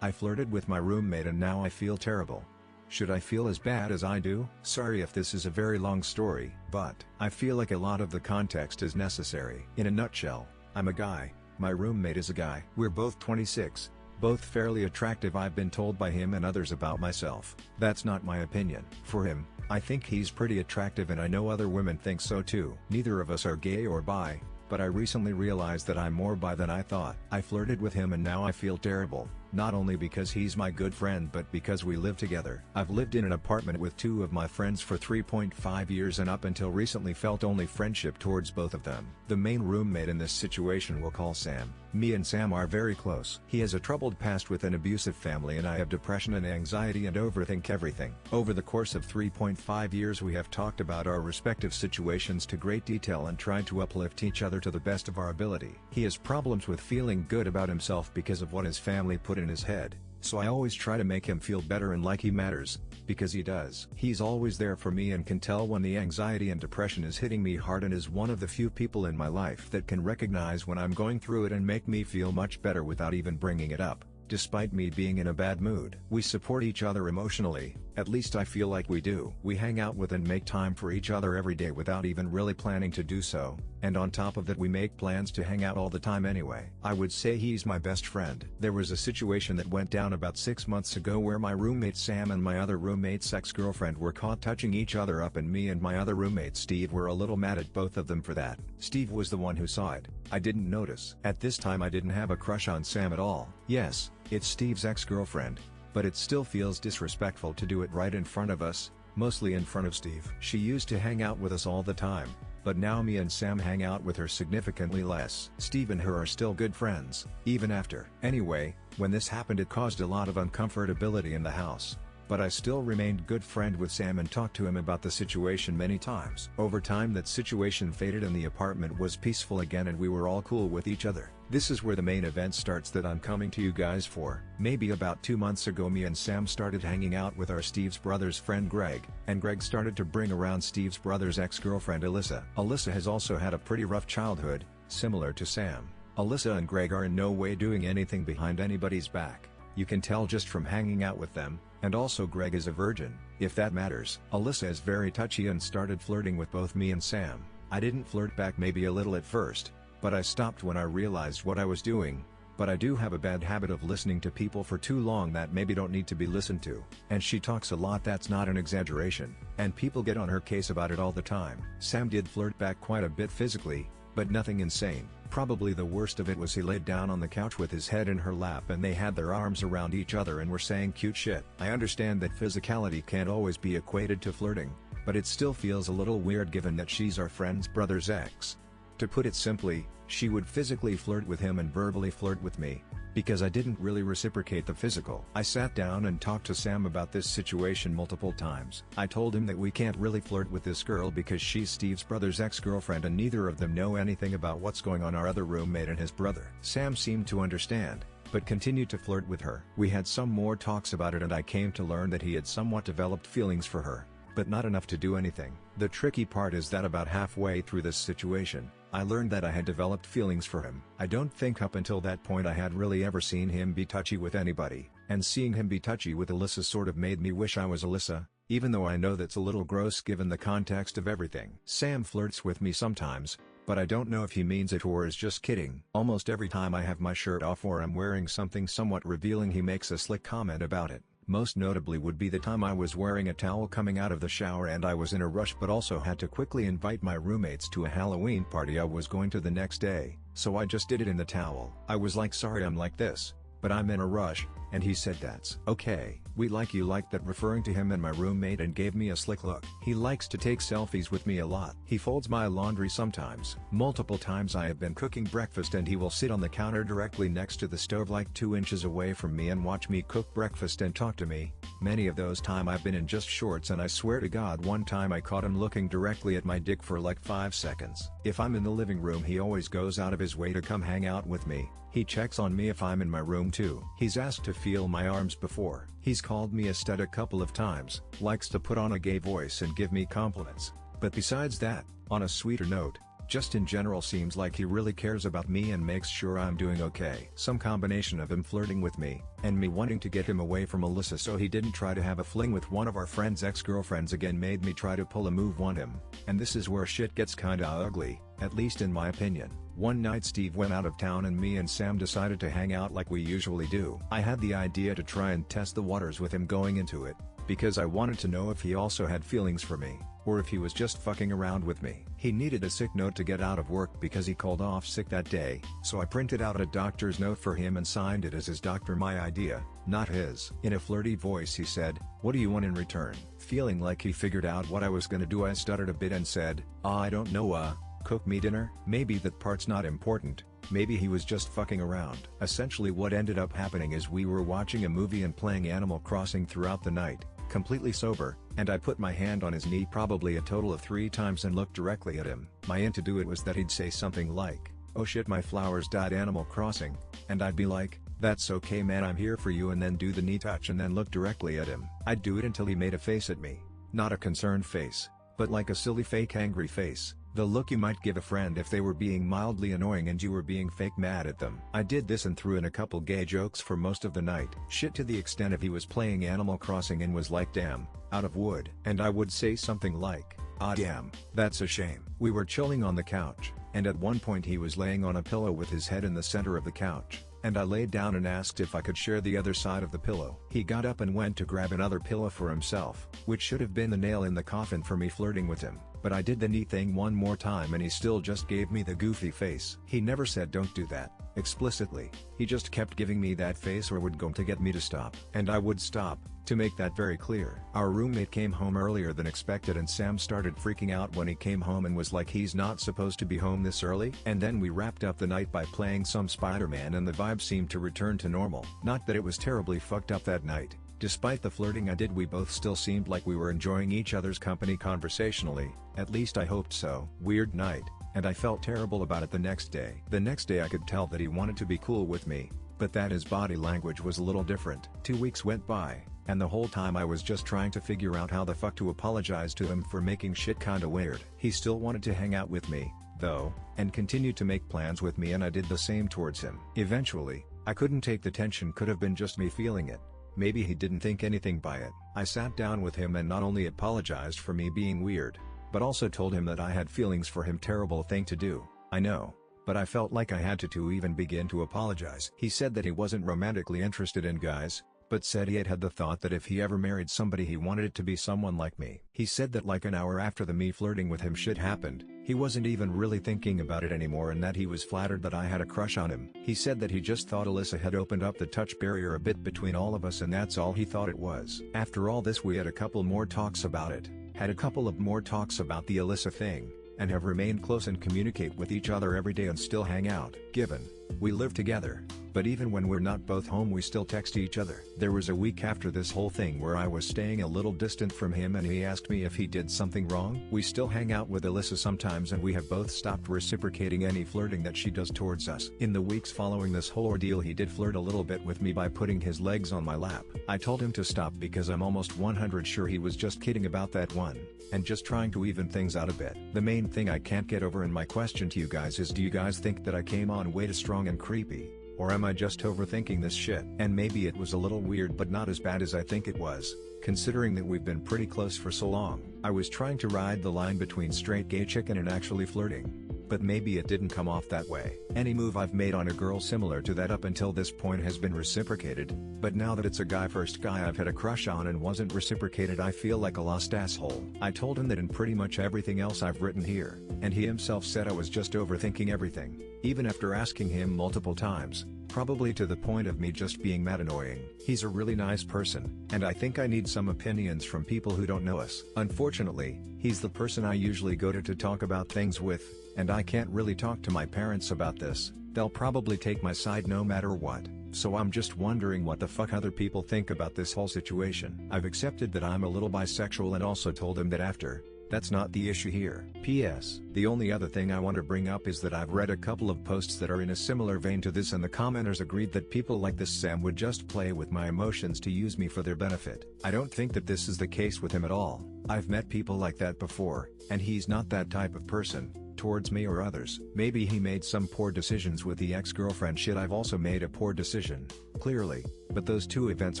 I flirted with my roommate and now I feel terrible. Should I feel as bad as I do? Sorry if this is a very long story, but I feel like a lot of the context is necessary. In a nutshell, I'm a guy, my roommate is a guy. We're both 26, both fairly attractive. I've been told by him and others about myself. That's not my opinion. For him, I think he's pretty attractive and I know other women think so too. Neither of us are gay or bi, but I recently realized that I'm more bi than I thought. I flirted with him and now I feel terrible, not only because he's my good friend but because we live together. I've lived in an apartment with two of my friends for 3.5 years and up until recently felt only friendship towards both of them. The main roommate in this situation we'll call Sam. Me and Sam are very close. He has a troubled past with an abusive family and I have depression and anxiety and overthink everything. Over the course of 3.5 years we have talked about our respective situations to great detail and tried to uplift each other to the best of our ability. He has problems with feeling good about himself because of what his family put in his head, so I always try to make him feel better and like he matters, because he does. He's always there for me and can tell when the anxiety and depression is hitting me hard and is one of the few people in my life that can recognize when I'm going through it and make me feel much better without even bringing it up. Despite me being in a bad mood, we support each other emotionally, at least I feel like we do. We hang out with and make time for each other every day without even really planning to do so, and on top of that we make plans to hang out all the time anyway. I would say he's my best friend. There was a situation that went down about 6 months ago where my roommate Sam and my other roommate's ex-girlfriend were caught touching each other up and me and my other roommate Steve were a little mad at both of them for that. Steve was the one who saw it. I didn't notice. At this time I didn't have a crush on Sam at all. Yes, it's Steve's ex-girlfriend, but it still feels disrespectful to do it right in front of us, mostly in front of Steve. She used to hang out with us all the time, but now me and Sam hang out with her significantly less. Steve and her are still good friends, even after. Anyway, when this happened it caused a lot of uncomfortability in the house, but I still remained good friend with Sam and talked to him about the situation many times. Over time that situation faded and the apartment was peaceful again and we were all cool with each other. This is where the main event starts that I'm coming to you guys for. Maybe about 2 months ago me and Sam started hanging out with our Steve's brother's friend Greg, and Greg started to bring around Steve's brother's ex-girlfriend Alyssa. Alyssa has also had a pretty rough childhood, similar to Sam. Alyssa and Greg are in no way doing anything behind anybody's back. You can tell just from hanging out with them, and also Greg is a virgin, if that matters. Alyssa is very touchy and started flirting with both me and Sam. I didn't flirt back, maybe a little at first, but I stopped when I realized what I was doing. But I do have a bad habit of listening to people for too long that maybe don't need to be listened to. And she talks a lot, that's not an exaggeration, and people get on her case about it all the time. Sam did flirt back quite a bit physically, but nothing insane. Probably the worst of it was he laid down on the couch with his head in her lap and they had their arms around each other and were saying cute shit. I understand that physicality can't always be equated to flirting, but it still feels a little weird given that she's our friend's brother's ex. To put it simply, she would physically flirt with him and verbally flirt with me, because I didn't really reciprocate the physical. I sat down and talked to Sam about this situation multiple times. I told him that we can't really flirt with this girl because she's Steve's brother's ex-girlfriend and neither of them know anything about what's going on our other roommate and his brother. Sam seemed to understand, but continued to flirt with her. We had some more talks about it and I came to learn that he had somewhat developed feelings for her, but not enough to do anything. The tricky part is that about halfway through this situation, I learned that I had developed feelings for him. I don't think up until that point I had really ever seen him be touchy with anybody, and seeing him be touchy with Alyssa sort of made me wish I was Alyssa, even though I know that's a little gross given the context of everything. Sam flirts with me sometimes, but I don't know if he means it or is just kidding. Almost every time I have my shirt off or I'm wearing something somewhat revealing he makes a slick comment about it. Most notably would be the time I was wearing a towel coming out of the shower and I was in a rush but also had to quickly invite my roommates to a Halloween party I was going to the next day, so I just did it in the towel. I was like, sorry I'm like this, but I'm in a rush, and he said that's okay. We like you like that, referring to him and my roommate, and gave me a slick look. He likes to take selfies with me a lot. He folds my laundry sometimes. Multiple times I have been cooking breakfast and he will sit on the counter directly next to the stove like 2 inches away from me and watch me cook breakfast and talk to me. Many of those time I've been in just shorts and I swear to God one time I caught him looking directly at my dick for like 5 seconds. If I'm in the living room he always goes out of his way to come hang out with me. He checks on me if I'm in my room too. He's asked to feel my arms before. He's called me a stud a couple of times, likes to put on a gay voice and give me compliments. But besides that, on a sweeter note, Just in general seems like he really cares about me and makes sure I'm doing okay. Some combination of him flirting with me, and me wanting to get him away from Alyssa so he didn't try to have a fling with one of our friend's ex-girlfriends again made me try to pull a move on him. And this is where shit gets kinda ugly, at least in my opinion. One night Steve went out of town and me and Sam decided to hang out like we usually do. I had the idea to try and test the waters with him going into it, because I wanted to know if he also had feelings for me, or if he was just fucking around with me. He needed a sick note to get out of work because he called off sick that day, so I printed out a doctor's note for him and signed it as his doctor, my idea, not his. In a flirty voice he said, "What do you want in return?" Feeling like he figured out what I was gonna do, I stuttered a bit and said, I don't know, cook me dinner? Maybe that part's not important. Maybe he was just fucking around. Essentially what ended up happening is we were watching a movie and playing Animal Crossing throughout the night, completely sober, and I put my hand on his knee probably a total of 3 times and looked directly at him. My in to do it was that he'd say something like, "Oh shit, my flowers died Animal Crossing," and I'd be like, "That's okay man, I'm here for you," and then do the knee touch and then look directly at him. I'd do it until he made a face at me. Not a concerned face, but like a silly fake angry face. The look you might give a friend if they were being mildly annoying and you were being fake mad at them. I did this and threw in a couple gay jokes for most of the night. Shit to the extent of he was playing Animal Crossing and was like, "Damn, out of wood." And I would say something like, "Ah damn, that's a shame." We were chilling on the couch, and at one point he was laying on a pillow with his head in the center of the couch, and I laid down and asked if I could share the other side of the pillow. He got up and went to grab another pillow for himself, which should have been the nail in the coffin for me flirting with him. But I did the knee thing one more time and he still just gave me the goofy face. He never said "don't do that" explicitly, he just kept giving me that face or would go to get me to stop. And I would stop, to make that very clear. Our roommate came home earlier than expected and Sam started freaking out when he came home and was like he's not supposed to be home this early. And then we wrapped up the night by playing some Spider-Man and the vibe seemed to return to normal. Not that it was terribly fucked up that night. Despite the flirting I did, we both still seemed like we were enjoying each other's company conversationally, at least I hoped so. Weird night, and I felt terrible about it the next day. The next day I could tell that he wanted to be cool with me, but that his body language was a little different. 2 weeks went by, and the whole time I was just trying to figure out how the fuck to apologize to him for making shit kinda weird. He still wanted to hang out with me, though, and continued to make plans with me and I did the same towards him. Eventually, I couldn't take the tension, could have been just me feeling it. Maybe he didn't think anything by it. I sat down with him and not only apologized for me being weird, but also told him that I had feelings for him. Terrible thing to do, I know, but I felt like I had to even begin to apologize. He said that he wasn't romantically interested in guys, but said he had had the thought that if he ever married somebody he wanted it to be someone like me. He said that like an hour after the me flirting with him shit happened, he wasn't even really thinking about it anymore and that he was flattered that I had a crush on him. He said that he just thought Alyssa had opened up the touch barrier a bit between all of us and that's all he thought it was. After all this we had a couple more talks about it, had a couple of more talks about the Alyssa thing, and have remained close and communicate with each other every day and still hang out. Given we live together, but even when we're not both home we still text each other. There was a week after this whole thing where I was staying a little distant from him and he asked me if he did something wrong. We still hang out with Alyssa sometimes and we have both stopped reciprocating any flirting that she does towards us. In the weeks following this whole ordeal he did flirt a little bit with me by putting his legs on my lap. I told him to stop because I'm almost 100 sure he was just kidding about that one, and just trying to even things out a bit. The main thing I can't get over, and my question to you guys is, do you guys think that I came on way too strong and creepy? Or am I just overthinking this shit? And maybe it was a little weird but not as bad as I think it was, considering that we've been pretty close for so long. I was trying to ride the line between straight gay chicken and actually flirting, but maybe it didn't come off that way. Any move I've made on a girl similar to that up until this point has been reciprocated, but now that it's a first guy I've had a crush on and wasn't reciprocated, I feel like a lost asshole. I told him that in pretty much everything else I've written here, and he himself said I was just overthinking everything, even after asking him multiple times, probably to the point of me just being mad annoying. He's a really nice person, and I think I need some opinions from people who don't know us. Unfortunately, he's the person I usually go to talk about things with, and I can't really talk to my parents about this. They'll probably take my side no matter what, so I'm just wondering what the fuck other people think about this whole situation. I've accepted that I'm a little bisexual and also told him that after. That's not the issue here. P.S. The only other thing I want to bring up is that I've read a couple of posts that are in a similar vein to this and the commenters agreed that people like this Sam would just play with my emotions to use me for their benefit. I don't think that this is the case with him at all. I've met people like that before, and he's not that type of person. towards me or others. Maybe he made some poor decisions with the ex-girlfriend. Shit, I've also made a poor decision, clearly, but those two events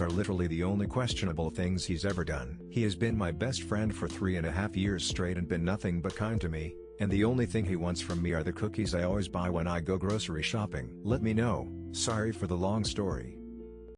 are literally the only questionable things he's ever done. He has been my best friend for 3.5 years straight and been nothing but kind to me, and the only thing he wants from me are the cookies I always buy when I go grocery shopping. Let me know. Sorry for the long story.